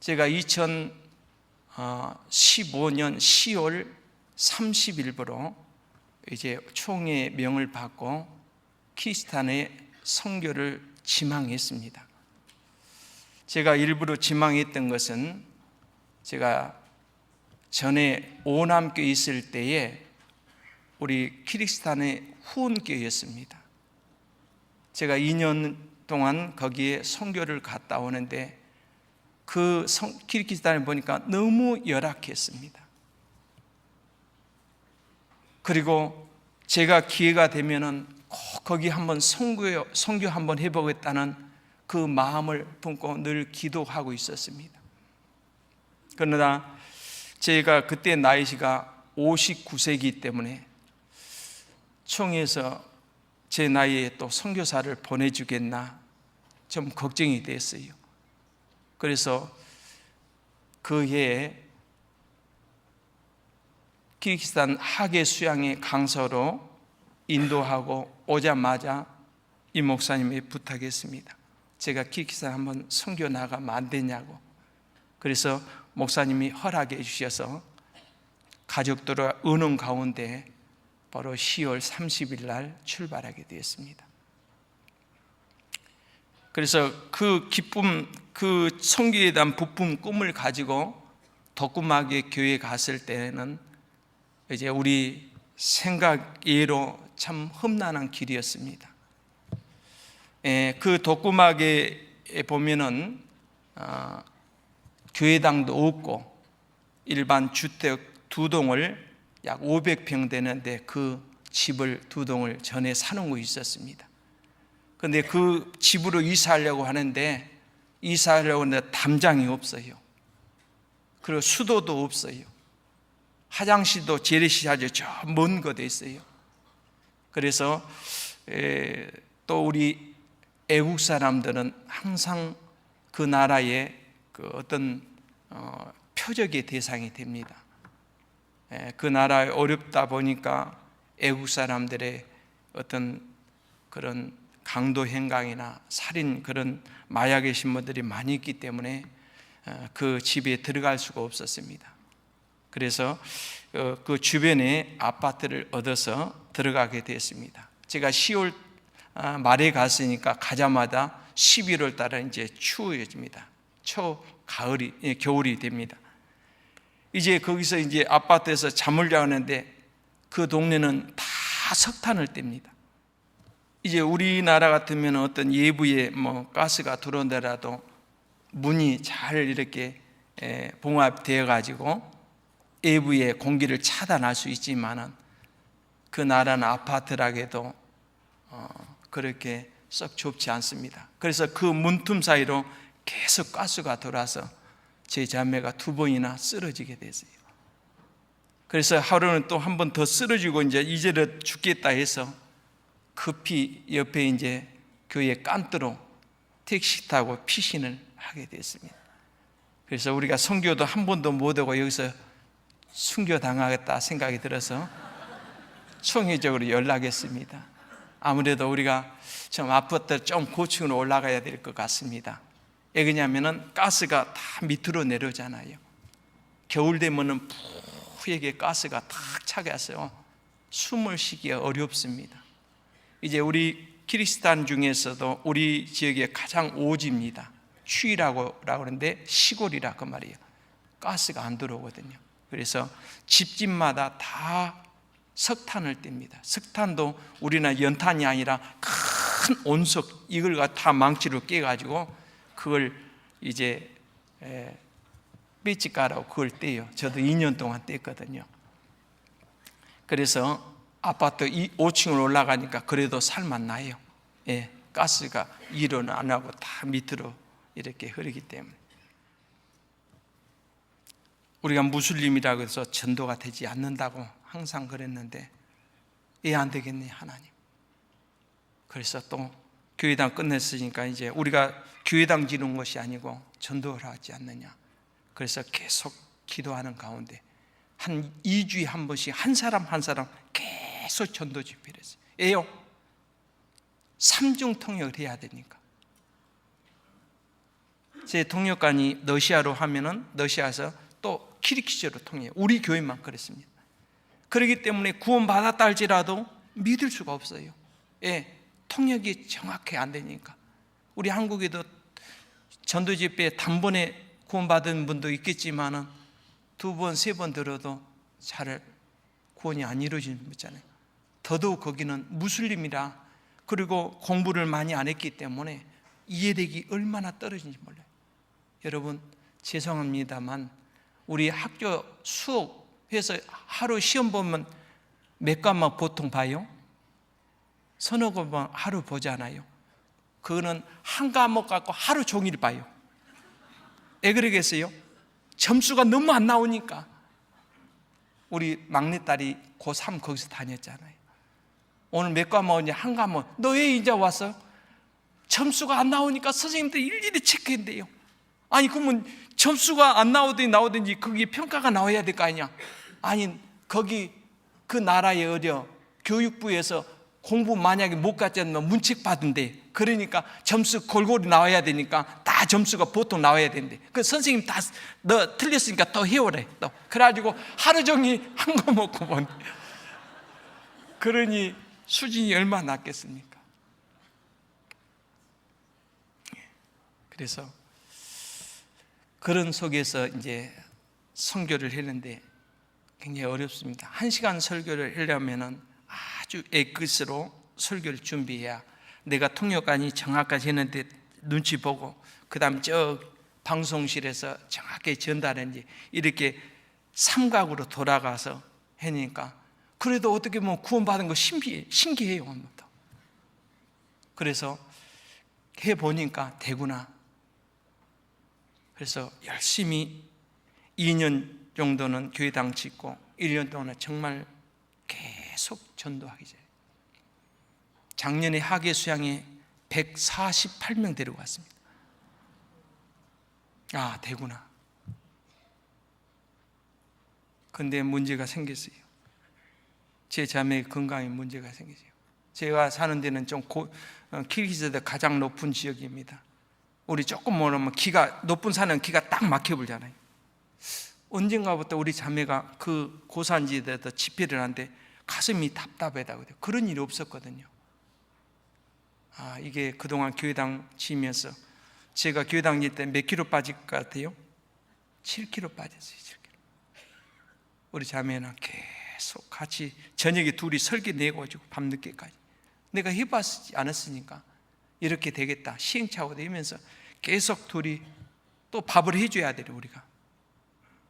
제가 2015년 10월 30일부로 이제 총회 명을 받고 키르기스탄에 선교를 지망했습니다. 제가 일부러 지망했던 것은 제가 전에 오남교에 있을 때에 우리 키르기스탄의 후원교였습니다. 제가 2년 동안 거기에 선교를 갔다 오는데 그 키르기스탄을 보니까 너무 열악했습니다. 그리고 제가 기회가 되면은 꼭 거기 한번 선교 한번 해보겠다는 그 마음을 품고 늘 기도하고 있었습니다. 그러나 제가 그때 나이가 59세이기 때문에 총회에서 제 나이에 또 선교사를 보내주겠나 좀 걱정이 됐어요. 그래서 그 해에 키르기스탄 학예 수양의 강서로 인도하고 오자마자 이 목사님이 부탁했습니다. 제가 키르기스탄 한번 선교 나가면 안 되냐고. 그래서 목사님이 허락해 주셔서 가족들과 의논 가운데 바로 10월 30일 날 출발하게 되었습니다. 그래서 그 기쁨, 그 선교에 대한 부푼 꿈을 가지고 덕구마게 교회에 갔을 때는 이제 우리 생각외로 참 험난한 길이었습니다. 그 덕구마게에 보면은 교회당도 없고 일반 주택 2동을 약 500평 되는데 그 집을 2동을 전에 사놓은 거 있었습니다. 그런데 그 집으로 이사하려고 하는데 담장이 없어요. 그리고 수도도 없어요. 화장실도 재래시하죠. 저 먼 곳에 있어요. 그래서 또 우리 애국 사람들은 항상 그 나라의 그 어떤 표적의 대상이 됩니다. 그 나라에 어렵다 보니까 애국 사람들의 어떤 그런 강도 행강이나 살인 그런 마약의 신분들이 많이 있기 때문에 그 집에 들어갈 수가 없었습니다. 그래서 그 주변에 아파트를 얻어서 들어가게 됐습니다. 제가 10월 말에 갔으니까 가자마자 11월 달에 이제 추워집니다. 겨울이 됩니다. 이제 거기서 이제 아파트에서 잠을 자는데 그 동네는 다 석탄을 뗍니다. 이제 우리나라 같으면 어떤 예부에 가스가 들어온다라도 문이 잘 이렇게 봉합되어 가지고 외부의 공기를 차단할 수 있지만은 그 나라는 아파트라게도 그렇게 썩 좁지 않습니다. 그래서 그 문틈 사이로 계속 가스가 돌아서 제 자매가 2번이나 쓰러지게 됐어요. 그래서 하루는 또 한 번 더 쓰러지고 이제는 죽겠다 해서 급히 옆에 이제 교회 깐뜨로 택시 타고 피신을 하게 됐습니다. 그래서 우리가 선교도 한 번도 못 오고 여기서 순교 당하겠다 생각이 들어서 총회적으로 연락했습니다. 아무래도 우리가 좀 아파트 좀 고층으로 올라가야 될 것 같습니다. 왜 그러냐면은 가스가 다 밑으로 내려오잖아요. 겨울 되면은 푸에게 가스가 탁 차게 해서 숨을 쉬기가 어렵습니다. 이제 우리 키르기스탄 중에서도 우리 지역의 가장 오지입니다. 추위라고 하는데 시골이라 그 말이에요. 가스가 안 들어오거든요. 그래서 집집마다 다 석탄을 뗍니다. 석탄도 우리나라 연탄이 아니라 큰 온석 이걸 다 망치로 깨가지고 그걸 이제 삐치가라고 그걸 떼요. 저도 2년 동안 뗐거든요. 그래서 아파트 5층으로 올라가니까 그래도 살만 나요. 가스가 일은 안 하고 다 밑으로 이렇게 흐르기 때문에. 우리가 무슬림이라고 해서 전도가 되지 않는다고 항상 그랬는데 왜 안 되겠니 하나님. 그래서 또 교회당 끝냈으니까 이제 우리가 교회당 지는 것이 아니고 전도를 하지 않느냐. 그래서 계속 기도하는 가운데 한 2주에 한 번씩 한 사람 계속 전도 집회를 했어요. 왜요? 삼중 통역을 해야 되니까. 제 통역관이 러시아로 하면은 러시아에서 또 키르키즈로 통해요. 우리 교회만 그랬습니다. 그렇기 때문에 구원받았다 할지라도 믿을 수가 없어요. 예, 통역이 정확히 안 되니까. 우리 한국에도 전도 집회에 단번에 구원받은 분도 있겠지만은 2번, 3번 들어도 잘 구원이 안 이루어지는 분 있잖아요. 더더욱 거기는 무슬림이라, 그리고 공부를 많이 안 했기 때문에 이해력이 얼마나 떨어진지 몰라요. 여러분, 죄송합니다만 우리 학교 수업해서 하루 시험 보면 몇 과목 보통 봐요? 서너 과목 하루 보잖아요. 그거는 한 과목 갖고 하루 종일 봐요. 왜 그러겠어요? 점수가 너무 안 나오니까. 우리 막내딸이 고3 거기서 다녔잖아요. 오늘 몇 과목이냐? 한 과목. 너 왜 이제 왔어? 점수가 안 나오니까 선생님들 일일이 체크한대요. 아니 그러면 점수가 안 나오든지 거기 평가가 나와야 될 거 아니야. 아니 거기 그 나라의 교육부에서 공부 만약에 못 갔잖아요. 문책 받은대. 그러니까 점수 골고루 나와야 되니까 다 점수가 보통 나와야 된대. 그 선생님 다 너 틀렸으니까 또 해오래. 또 그래가지고 하루 종일 한 거 먹고 본. 그러니 수준이 얼마나 낮겠습니까? 그래서 그런 속에서 이제 설교를 했는데 굉장히 어렵습니다. 1시간 설교를 하려면은 아주 애끝으로 설교를 준비해야, 내가 통역관이 정확하게 했는데 눈치 보고 그 다음 저 방송실에서 정확하게 전달했는지 이렇게 삼각으로 돌아가서 하니까, 그래도 어떻게 보면 구원받은 거 신기해요. 그래서 해보니까 되구나. 그래서 열심히 2년 정도는 교회당 짓고 1년 동안은 정말 계속 전도하기 전에 작년에 학예 수양에 148명 데리고 왔습니다. 아, 되구나. 근데 문제가 생겼어요. 제 자매의 건강에 문제가 생겼어요. 제가 사는 데는 좀 키르기즈에서 가장 높은 지역입니다. 우리 조금 멀으면 기가, 높은 산은 기가 딱 막혀버리잖아요. 언젠가부터 우리 자매가 그 고산지대에서 집회를 하는데 가슴이 답답하다고 그래요. 그런 일이 없었거든요. 아, 이게 그동안 교회당 지면서 제가 교회당 질 때 몇 킬로 빠질 것 같아요? 7kg 빠졌어요. 7kg. 우리 자매는 계속 같이 저녁에 둘이 설계 내고지고 밤늦게까지. 내가 해봤지 않았으니까 이렇게 되겠다, 시행착오 되면서 계속 둘이 또 밥을 해줘야 돼요. 우리가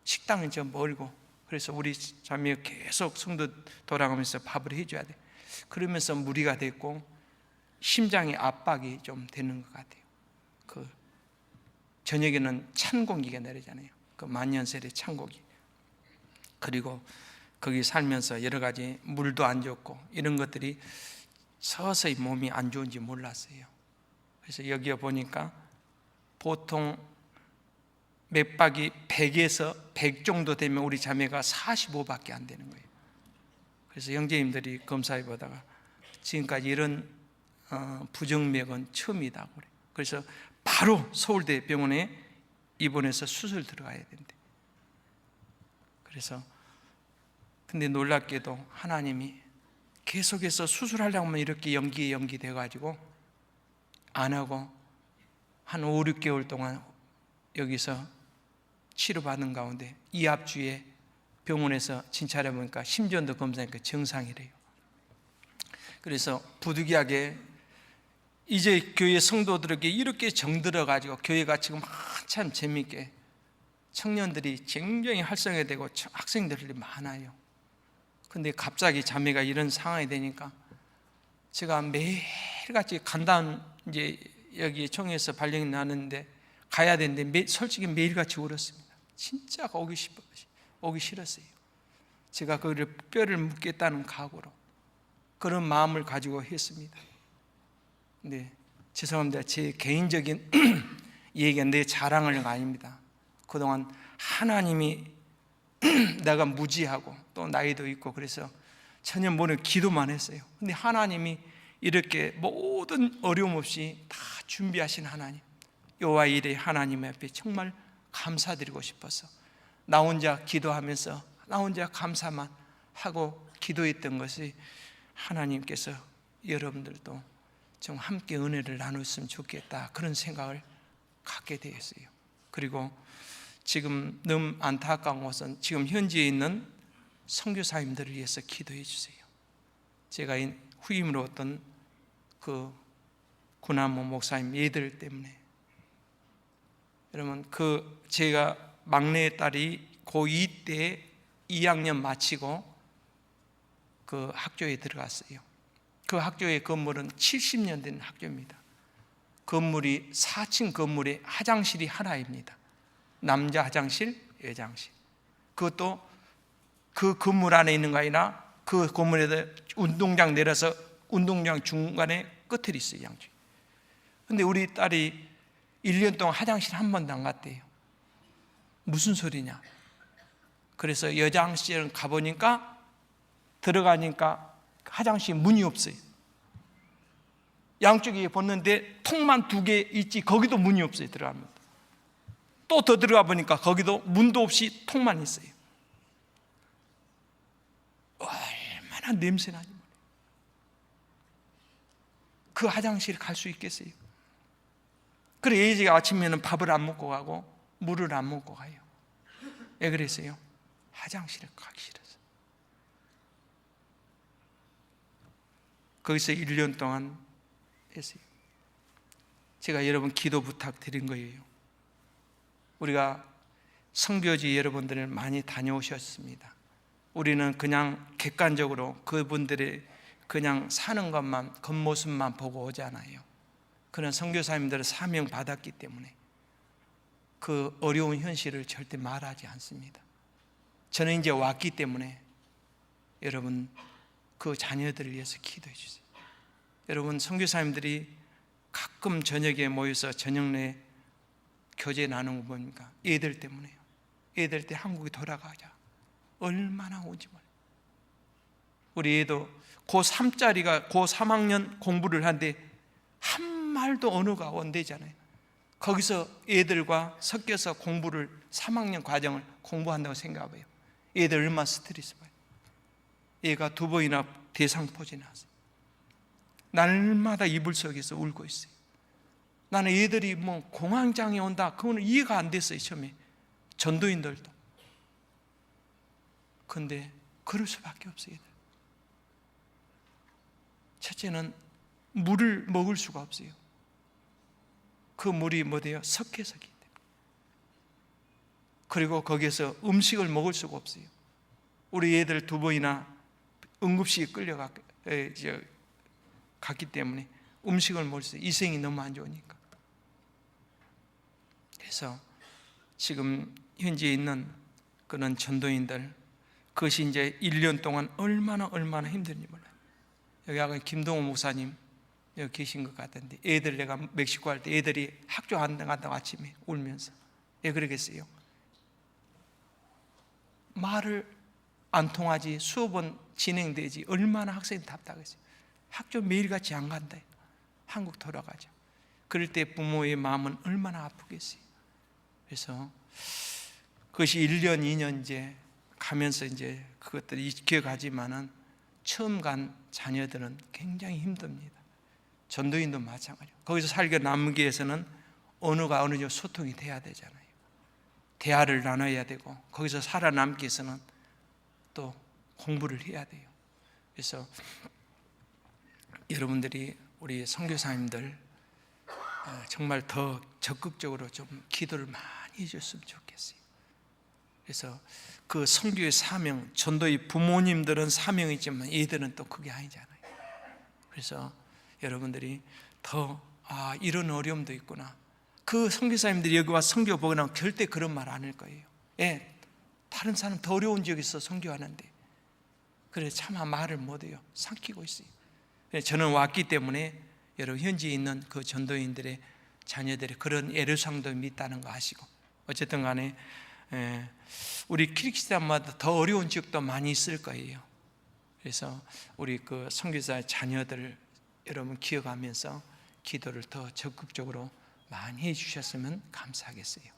식당은 좀 멀고, 그래서 우리 자매 계속 성도 돌아가면서 밥을 해줘야 돼. 그러면서 무리가 됐고 심장의 압박이 좀 되는 것 같아요. 그 저녁에는 찬 공기가 내리잖아요. 그 만년설의 찬 공기. 그리고 거기 살면서 여러 가지 물도 안 좋고 이런 것들이 서서히 몸이 안 좋은지 몰랐어요. 그래서 여기 보니까 보통 맥박이 100에서 100 정도 되면 우리 자매가 45밖에 안 되는 거예요. 그래서 형제님들이 검사해 보다가 지금까지 이런 부정맥은 처음이다 그래. 그래서 바로 서울대 병원에 입원해서 수술 들어가야 된대. 그래서 근데 놀랍게도 하나님이 계속해서 수술하려고 하면 이렇게 연기돼 가지고 안 하고 한 5, 6개월 동안 여기서 치료받는 가운데 이합주에 병원에서 진찰해 보니까 심전도 검사하니까 정상이래요. 그래서 부득이하게 이제 교회 성도들에게 이렇게 정들어 가지고 교회가 지금 한참 재미있게 청년들이 굉장히 활성화되고 학생들이 많아요. 근데 갑자기 자매가 이런 상황이 되니까 제가 매일같이 간다는 이제 여기 총회에서 발령이 나는데 가야 되는데 솔직히 매일같이 울었습니다. 진짜 오기 싫었어요. 제가 그를 뼈를 묻겠다는 각오로 그런 마음을 가지고 했습니다. 근데 죄송합니다. 제 개인적인 얘기가 내 자랑을 아닙니다. 그동안 하나님이 내가 무지하고 또 나이도 있고 그래서 전혀 모르는 기도만 했어요. 근데 하나님이 이렇게 모든 어려움 없이 다 준비하신 하나님, 여호와 일에 하나님 앞에 정말 감사드리고 싶어서 나 혼자 기도하면서 나 혼자 감사만 하고 기도했던 것이 하나님께서 여러분들도 좀 함께 은혜를 나눴으면 좋겠다, 그런 생각을 갖게 되었어요. 그리고 지금 너무 안타까운 것은 지금 현지에 있는 선교사님들을 위해서 기도해 주세요. 제가 후임으로 어떤 그 구나모 목사님 얘들 때문에, 여러분 제가 막내 딸이 고2 때 2학년 마치고 그 학교에 들어갔어요. 그 학교의 건물은 70년 된 학교입니다. 건물이 4층 건물에 화장실이 하나입니다. 남자 화장실, 여자 화장실. 그것도 그 건물 안에 있는 거 아니라 그 건물에다 운동장 내려서 운동장 중간에 끝에 있어요, 양쪽에. 근데 우리 딸이 1년 동안 화장실 한 번도 안 갔대요. 무슨 소리냐? 그래서 여자 화장실을 가보니까 들어가니까 화장실 문이 없어요. 양쪽에 봤는데 통만 2개 있지 거기도 문이 없어요. 들어가면 또 더 들어가 보니까 거기도 문도 없이 통만 있어요. 얼마나 냄새나니. 그 화장실에 갈 수 있겠어요? 그래 예지가 아침에는 밥을 안 먹고 가고 물을 안 먹고 가요. 왜 그랬어요? 화장실에 가기 싫어서. 거기서 1년 동안 했어요. 제가 여러분 기도 부탁드린 거예요. 우리가 선교지 여러분들을 많이 다녀오셨습니다. 우리는 그냥 객관적으로 그분들의 그냥 사는 것만, 겉모습만 보고 오잖아요. 그런 선교사님들은 사명 받았기 때문에 그 어려운 현실을 절대 말하지 않습니다. 저는 이제 왔기 때문에 여러분 그 자녀들을 위해서 기도해 주세요. 여러분 선교사님들이 가끔 저녁에 모여서 저녁 내 교제 나누는 거 보니까 애들 때문에요. 애들 때 한국에 돌아가자. 얼마나 오지 말아요. 우리 애도 고3짜리가 고3학년 공부를 하는데 한 말도 언어가 안 되잖아요. 거기서 애들과 섞여서 공부를 3학년 과정을 공부한다고 생각해요. 애들 얼마나 스트레스 받아요. 얘가 2번이나 대상포진 나왔어요. 날마다 이불 속에서 울고 있어요. 나는 애들이 뭐 공황장애 온다, 그거는 이해가 안 됐어요. 처음에 전도인들도. 그런데 그럴 수밖에 없어요. 애들. 첫째는 물을 먹을 수가 없어요. 그 물이 뭐돼요? 석회석이기 때문에. 그리고 거기에서 음식을 먹을 수가 없어요. 우리 애들 2번이나 응급실에 갔기 때문에 음식을 먹을 수 있어요. 위생이 너무 안 좋으니까. 그래서 지금 현지에 있는 그런 전도인들, 그것이 이제 1년 동안 얼마나 힘든지 몰라요. 여기 아까 김동호 목사님 여기 계신 것 같은데, 애들 내가 멕시코 할 때 애들이 학교 안 간다고 아침에 울면서. 왜 그러겠어요? 말을 안 통하지 수업은 진행되지 얼마나 학생이 답답하겠어요. 학교 매일같이 안 간다. 한국 돌아가자. 그럴 때 부모의 마음은 얼마나 아프겠어요. 그래서 그것이 1년, 2년 이제 가면서 이제 그것들이 익혀가지만은 처음 간 자녀들은 굉장히 힘듭니다. 전도인도 마찬가지예요. 거기서 살게 남기 위해서는 언어가 어느 정도 소통이 돼야 되잖아요. 대화를 나눠야 되고, 거기서 살아남기 위해서는 또 공부를 해야 돼요. 그래서 여러분들이 우리 선교사님들 정말 더 적극적으로 좀 기도를 많이 해줬으면 좋겠어요. 그래서 그 선교의 사명, 전도의 부모님들은 사명이 있지만 얘들은 또 그게 아니잖아요. 그래서 여러분들이 더 이런 어려움도 있구나. 그 선교사님들이 여기 와서 선교 보고 나면 절대 그런 말 안 할 거예요. 예, 다른 사람 더 어려운 지역에서 선교하는데 그래 차마 말을 못해요. 삼키고 있어요. 저는 왔기 때문에 여러분 현지에 있는 그 전도인들의 자녀들의 그런 애로사항도 있다는 거 아시고, 어쨌든 간에 우리 키르기스탄마다 더 어려운 지역도 많이 있을 거예요. 그래서 우리 그 선교사 자녀들 여러분 기억하면서 기도를 더 적극적으로 많이 해주셨으면 감사하겠어요.